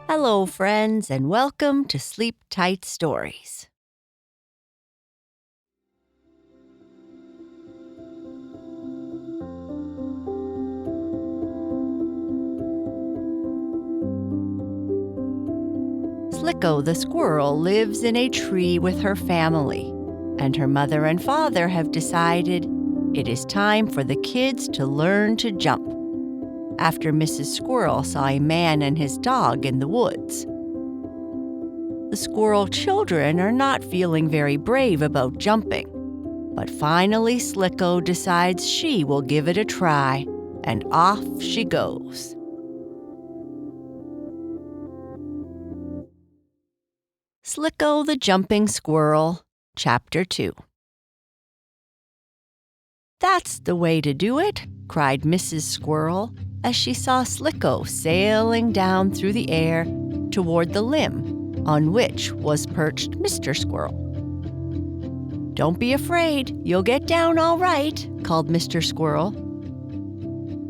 Hello, friends, and welcome to Sleep Tight Stories. Slicko the squirrel lives in a tree with her family, and her mother and father have decided it is time for the kids to learn to jump after Mrs. Squirrel saw a man and his dog in the woods. The squirrel children are not feeling very brave about jumping, but finally Slicko decides she will give it a try, and off she goes. Slicko the Jumping Squirrel, Chapter 2. "That's the way to do it," cried Mrs. Squirrel as she saw Slicko sailing down through the air toward the limb on which was perched Mr. Squirrel. "Don't be afraid, you'll get down all right," called Mr. Squirrel.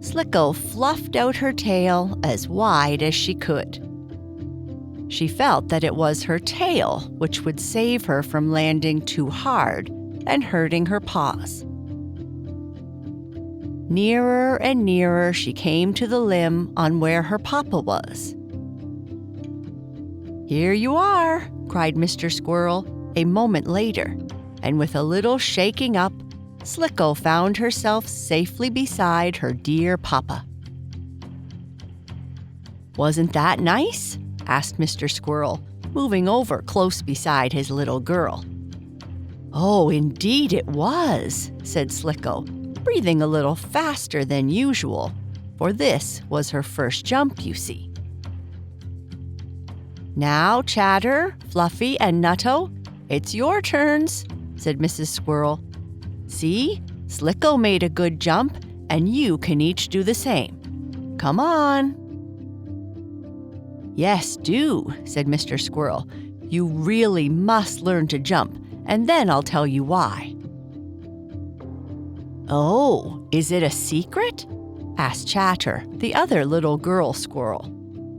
Slicko fluffed out her tail as wide as she could. She felt that it was her tail which would save her from landing too hard and hurting her paws. Nearer and nearer she came to the limb on where her papa was. "Here you are," cried Mr. Squirrel a moment later, and with a little shaking up, Slicko found herself safely beside her dear papa. "Wasn't that nice?" asked Mr. Squirrel, moving over close beside his little girl. "Oh, indeed it was," said Slicko, breathing a little faster than usual, for this was her first jump, you see. "Now, Chatter, Fluffy, and Nutto, it's your turns," said Mrs. Squirrel. "See, Slicko made a good jump, and you can each do the same. Come on." "Yes, do," said Mr. Squirrel. "You really must learn to jump, and then I'll tell you why." "Oh, is it a secret?" asked Chatter, the other little girl squirrel.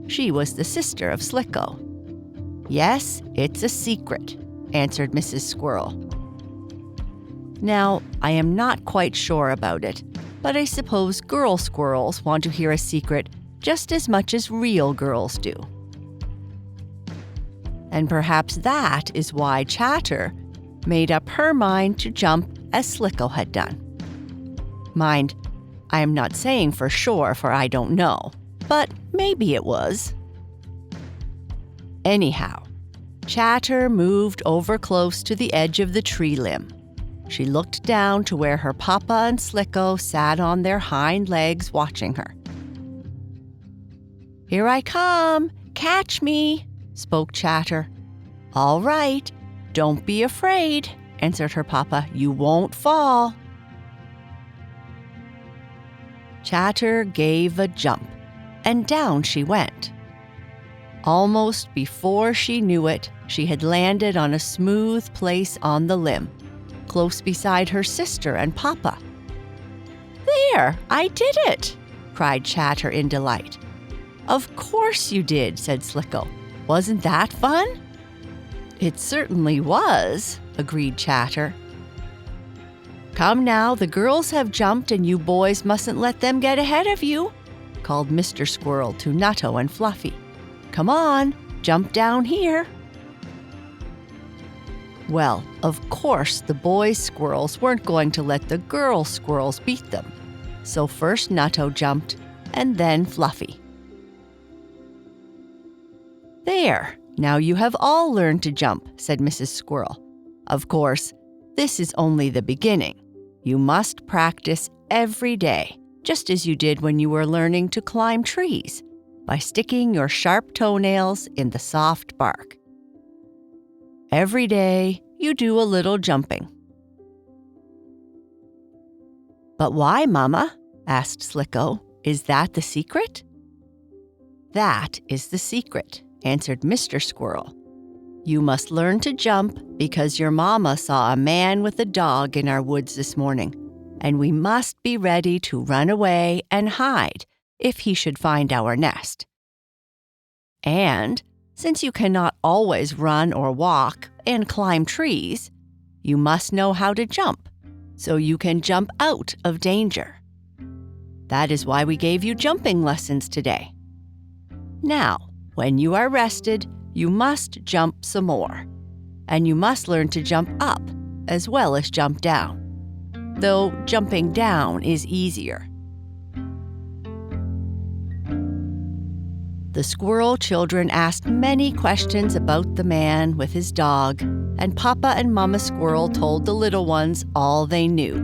She was the sister of Slicko. "Yes, it's a secret," answered Mrs. Squirrel. Now, I am not quite sure about it, but I suppose girl squirrels want to hear a secret just as much as real girls do. And perhaps that is why Chatter made up her mind to jump as Slicko had done. Mind, I am not saying for sure, for I don't know, but maybe it was. Anyhow, Chatter moved over close to the edge of the tree limb. She looked down to where her papa and Slicko sat on their hind legs watching her. "Here I come! Catch me!" spoke Chatter. "All right, don't be afraid," answered her papa. "You won't fall." Chatter gave a jump, and down she went. Almost before she knew it, she had landed on a smooth place on the limb, close beside her sister and papa. "There, I did it!" cried Chatter in delight. "Of course you did," said Slicko. "Wasn't that fun?" "It certainly was," agreed Chatter. "Come now, the girls have jumped and you boys mustn't let them get ahead of you," called Mr. Squirrel to Nutto and Fluffy. "Come on, jump down here." Well, of course the boys squirrels weren't going to let the girl squirrels beat them, so first Nutto jumped and then Fluffy. "There, now you have all learned to jump," said Mrs. Squirrel. "Of course, this is only the beginning. You must practice every day, just as you did when you were learning to climb trees, by sticking your sharp toenails in the soft bark. Every day, you do a little jumping." "But why, Mama?" asked Slicko. "Is that the secret?" "That is the secret," answered Mr. Squirrel. "You must learn to jump because your mama saw a man with a dog in our woods this morning, and we must be ready to run away and hide if he should find our nest. And since you cannot always run or walk and climb trees, you must know how to jump so you can jump out of danger. That is why we gave you jumping lessons today. Now, when you are rested, you must jump some more. And you must learn to jump up as well as jump down, though jumping down is easier. The squirrel children asked many questions about the man with his dog, and Papa and Mama Squirrel told the little ones all they knew,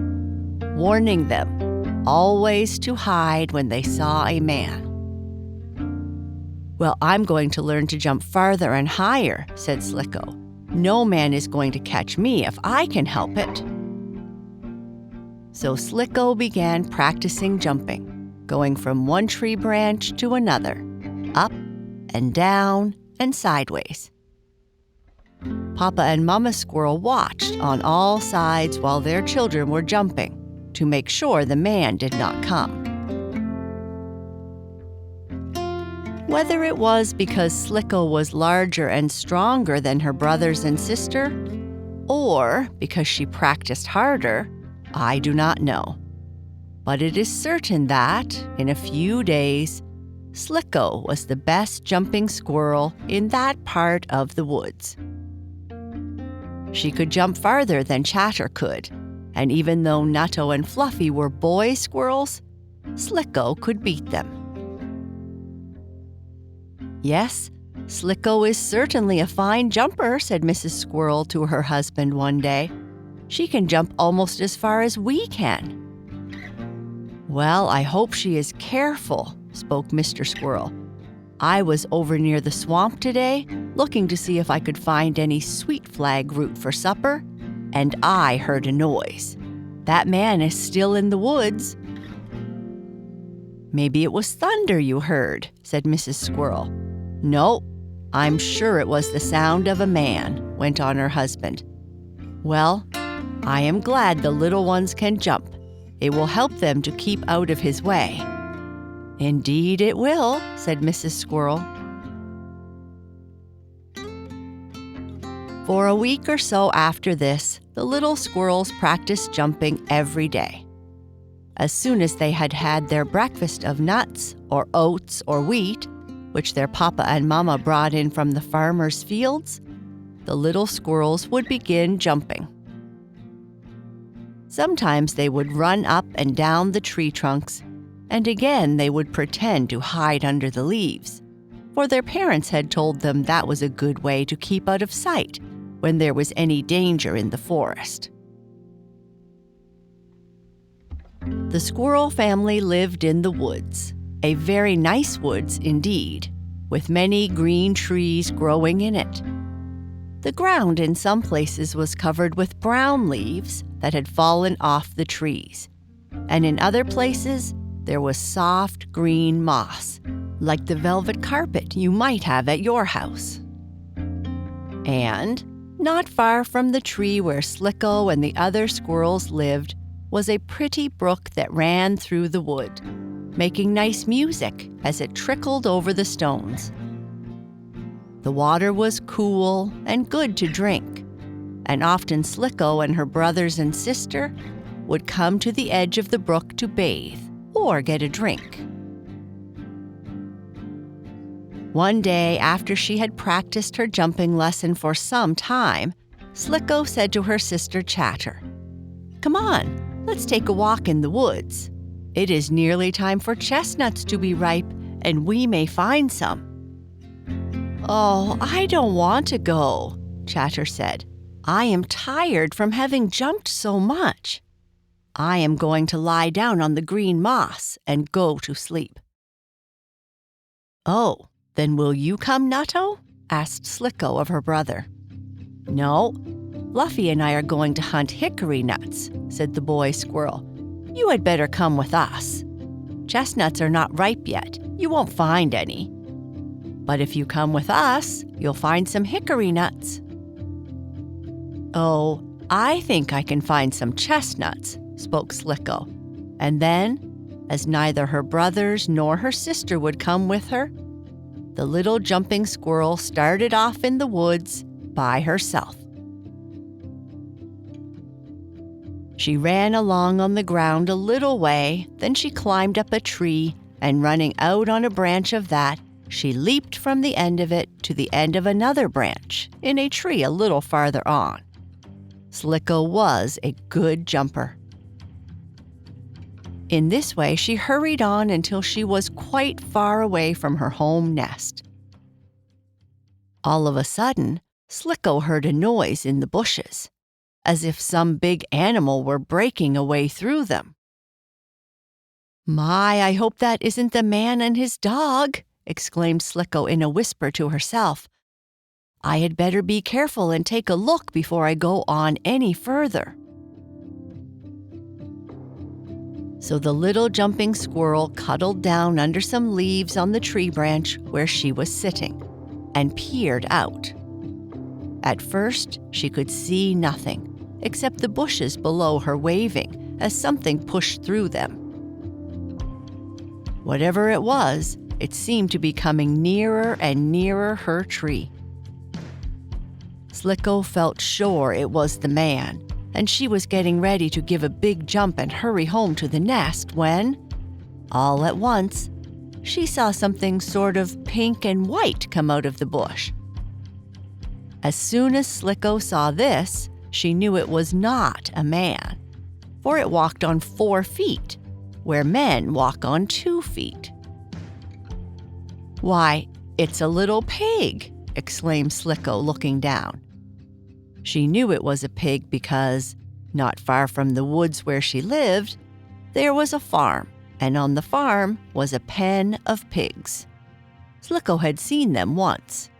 warning them always to hide when they saw a man. "Well, I'm going to learn to jump farther and higher," said Slicko. "No man is going to catch me if I can help it." So Slicko began practicing jumping, going from one tree branch to another, up and down and sideways. Papa and Mama Squirrel watched on all sides while their children were jumping to make sure the man did not come. Whether it was because Slicko was larger and stronger than her brothers and sister, or because she practiced harder, I do not know. But it is certain that, in a few days, Slicko was the best jumping squirrel in that part of the woods. She could jump farther than Chatter could, and even though Nutto and Fluffy were boy squirrels, Slicko could beat them. "Yes, Slicko is certainly a fine jumper," said Mrs. Squirrel to her husband one day. "She can jump almost as far as we can." "Well, I hope she is careful," spoke Mr. Squirrel. "I was over near the swamp today, looking to see if I could find any sweet flag root for supper, and I heard a noise. That man is still in the woods." "Maybe it was thunder you heard," said Mrs. Squirrel. "No, I'm sure it was the sound of a man," went on her husband. "Well, I am glad the little ones can jump. It will help them to keep out of his way." "Indeed it will," said Mrs. Squirrel. For a week or so after this, the little squirrels practiced jumping every day. As soon as they had had their breakfast of nuts or oats or wheat, which their papa and mama brought in from the farmers' fields, the little squirrels would begin jumping. Sometimes they would run up and down the tree trunks, and again they would pretend to hide under the leaves, for their parents had told them that was a good way to keep out of sight when there was any danger in the forest. The squirrel family lived in the woods, a very nice woods indeed, with many green trees growing in it. The ground in some places was covered with brown leaves that had fallen off the trees, and in other places there was soft green moss, like the velvet carpet you might have at your house. And not far from the tree where Slicko and the other squirrels lived was a pretty brook that ran through the wood, making nice music as it trickled over the stones. The water was cool and good to drink, and often Slicko and her brothers and sister would come to the edge of the brook to bathe or get a drink. One day, after she had practiced her jumping lesson for some time, Slicko said to her sister Chatter, "Come on, let's take a walk in the woods. It is nearly time for chestnuts to be ripe, and we may find some." "Oh, I don't want to go," Chatter said. "I am tired from having jumped so much. I am going to lie down on the green moss and go to sleep." "Oh, then will you come, Nutto?" asked Slicko of her brother. "No, Fluffy and I are going to hunt hickory nuts," said the boy squirrel. "You had better come with us. Chestnuts are not ripe yet. You won't find any. But if you come with us, you'll find some hickory nuts." "Oh, I think I can find some chestnuts," spoke Slicko. And then, as neither her brothers nor her sister would come with her, The little jumping squirrel started off in the woods by herself. She ran along on the ground a little way, then she climbed up a tree, and running out on a branch of that, she leaped from the end of it to the end of another branch in a tree a little farther on. Slicko was a good jumper. In this way, she hurried on until she was quite far away from her home nest. All of a sudden, Slicko heard a noise in the bushes, as if some big animal were breaking a way through them. "My, I hope that isn't the man and his dog," exclaimed Slicko in a whisper to herself. "I had better be careful and take a look before I go on any further." So the little jumping squirrel cuddled down under some leaves on the tree branch where she was sitting and peered out. At first, she could see nothing except the bushes below her waving as something pushed through them. Whatever it was, it seemed to be coming nearer and nearer her tree. Slicko felt sure it was the man, and she was getting ready to give a big jump and hurry home to the nest when, all at once, she saw something sort of pink and white come out of the bush. As soon as Slicko saw this, she knew it was not a man, for it walked on 4 feet, where men walk on 2 feet. "Why, it's a little pig!" exclaimed Slicko, looking down. She knew it was a pig because, not far from the woods where she lived, there was a farm, and on the farm was a pen of pigs. Slicko had seen them once.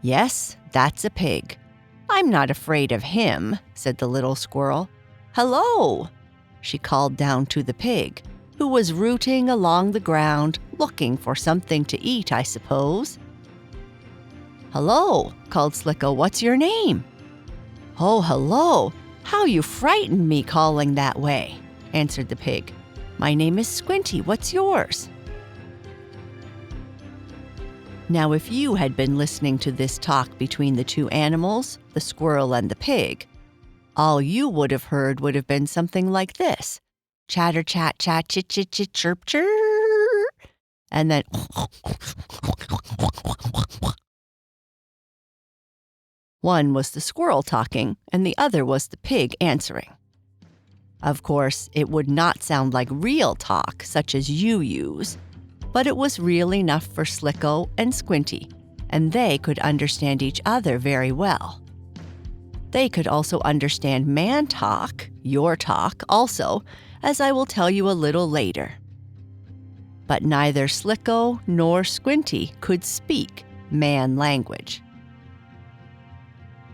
"Yes, that's a pig. I'm not afraid of him," said the little squirrel. "Hello!" she called down to the pig, who was rooting along the ground looking for something to eat, I suppose. "Hello," called Slicko. "What's your name?" "Oh, hello. How you frightened me calling that way," answered the pig. "My name is Squinty. What's yours?" Now, if you had been listening to this talk between the two animals, the squirrel and the pig, all you would have heard would have been something like this: chatter, chat, chat, chit, chit, chit, chirp, chirp, and then one was the squirrel talking, and the other was the pig answering. Of course, it would not sound like real talk, such as you use, but it was real enough for Slicko and Squinty, and they could understand each other very well. They could also understand man talk, your talk also, as I will tell you a little later. But neither Slicko nor Squinty could speak man language.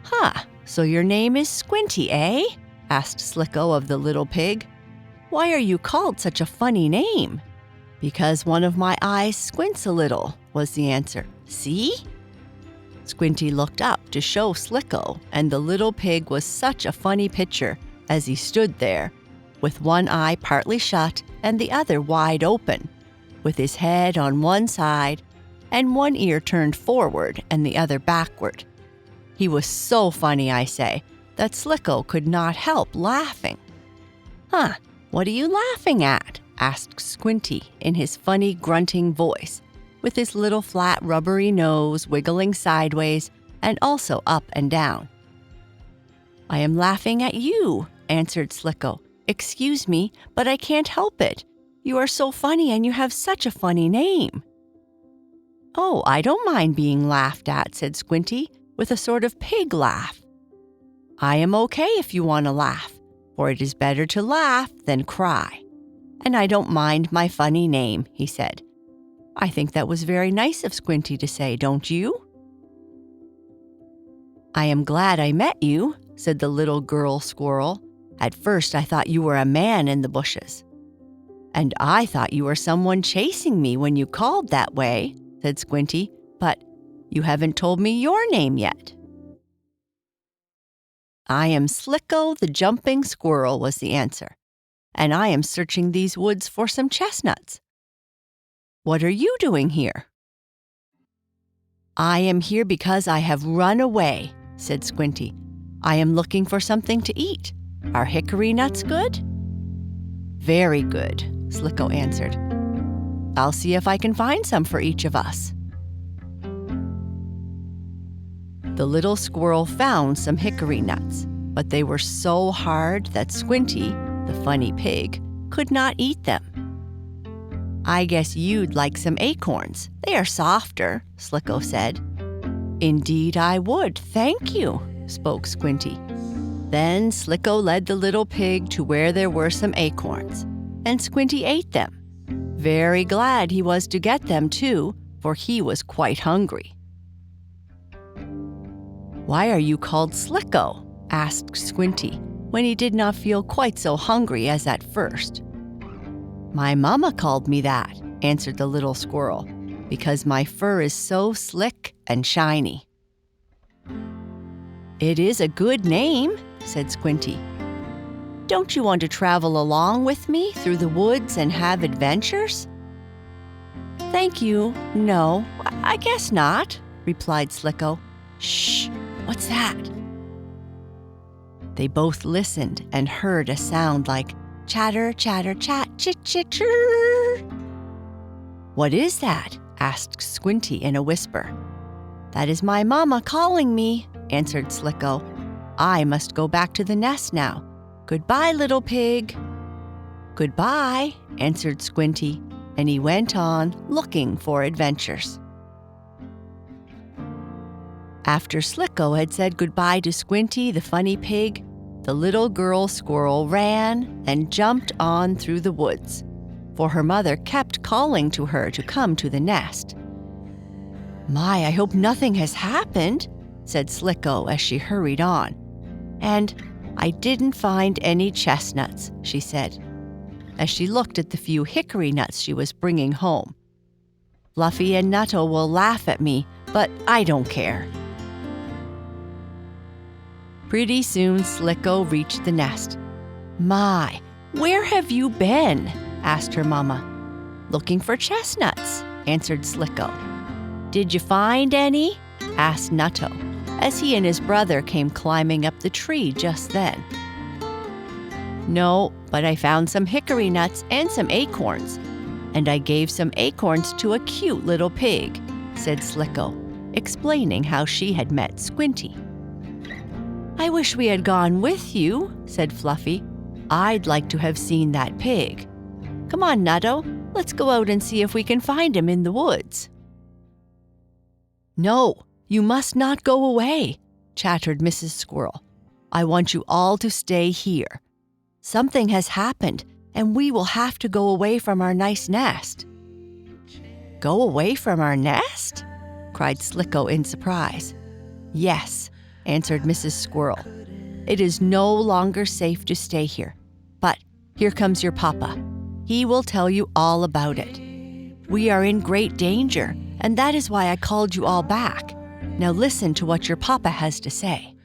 "Huh, so your name is Squinty, eh?" asked Slicko of the little pig. "Why are you called such a funny name?" "Because one of my eyes squints a little," was the answer. "See?" Squinty looked up to show Slicko, and the little pig was such a funny picture as he stood there, with one eye partly shut and the other wide open, with his head on one side and one ear turned forward and the other backward. He was so funny, I say, that Slicko could not help laughing. "Huh, what are you laughing at?" asked Squinty in his funny grunting voice, with his little flat rubbery nose wiggling sideways and also up and down. "I am laughing at you," answered Slicko. "Excuse me, but I can't help it. You are so funny and you have such a funny name." "Oh, I don't mind being laughed at," said Squinty, with a sort of pig laugh. "I am okay if you want to laugh, for it is better to laugh than cry. And I don't mind my funny name," he said. I think that was very nice of Squinty to say, don't you? "I am glad I met you," said the little girl squirrel. "At first I thought you were a man in the bushes." "And I thought you were someone chasing me when you called that way," said Squinty. "But you haven't told me your name yet." "I am Slicko the jumping squirrel," was the answer. "And I am searching these woods for some chestnuts." "What are you doing here?" "I am here because I have run away," said Squinty. "I am looking for something to eat. Are hickory nuts good?" "Very good," Slicko answered. "I'll see if I can find some for each of us." The little squirrel found some hickory nuts, but they were so hard that Squinty, the funny pig, could not eat them. "I guess you'd like some acorns. They are softer," Slicko said. "Indeed I would, thank you," spoke Squinty. Then Slicko led the little pig to where there were some acorns, and Squinty ate them. Very glad he was to get them, too, for he was quite hungry. "Why are you called Slicko?" asked Squinty, when he did not feel quite so hungry as at first. "My mama called me that," answered the little squirrel, "because my fur is so slick and shiny." "It is a good name," said Squinty. "Don't you want to travel along with me through the woods and have adventures?" "Thank you, no, I guess not," replied Slicko. "Shh, what's that?" They both listened and heard a sound like chatter, chatter, chat, chit, chit, chirr. "What is that?" asked Squinty in a whisper. "That is my mama calling me," answered Slicko. "I must go back to the nest now. Goodbye, little pig." "Goodbye," answered Squinty, and he went on looking for adventures. After Slicko had said goodbye to Squinty, the funny pig, the little girl squirrel ran and jumped on through the woods, for her mother kept calling to her to come to the nest. "My, I hope nothing has happened," said Slicko as she hurried on. "And I didn't find any chestnuts," she said, as she looked at the few hickory nuts she was bringing home. "Fluffy and Nutto will laugh at me, but I don't care." Pretty soon Slicko reached the nest. "My, where have you been?" asked her mama. "Looking for chestnuts," answered Slicko. "Did you find any?" asked Nutto, as he and his brother came climbing up the tree just then. "No, but I found some hickory nuts and some acorns, and I gave some acorns to a cute little pig," said Slicko, explaining how she had met Squinty. "I wish we had gone with you," said Fluffy. "I'd like to have seen that pig. Come on, Nutto, let's go out and see if we can find him in the woods." "No, you must not go away," chattered Mrs. Squirrel. "I want you all to stay here. Something has happened, and we will have to go away from our nice nest." "Go away from our nest?" cried Slicko in surprise. "Yes," answered Mrs. Squirrel. "It is no longer safe to stay here. But here comes your papa. He will tell you all about it. We are in great danger, and that is why I called you all back. Now listen to what your papa has to say."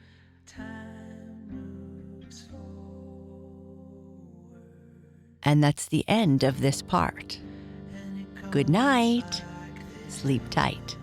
And that's the end of this part. Good night. Sleep tight.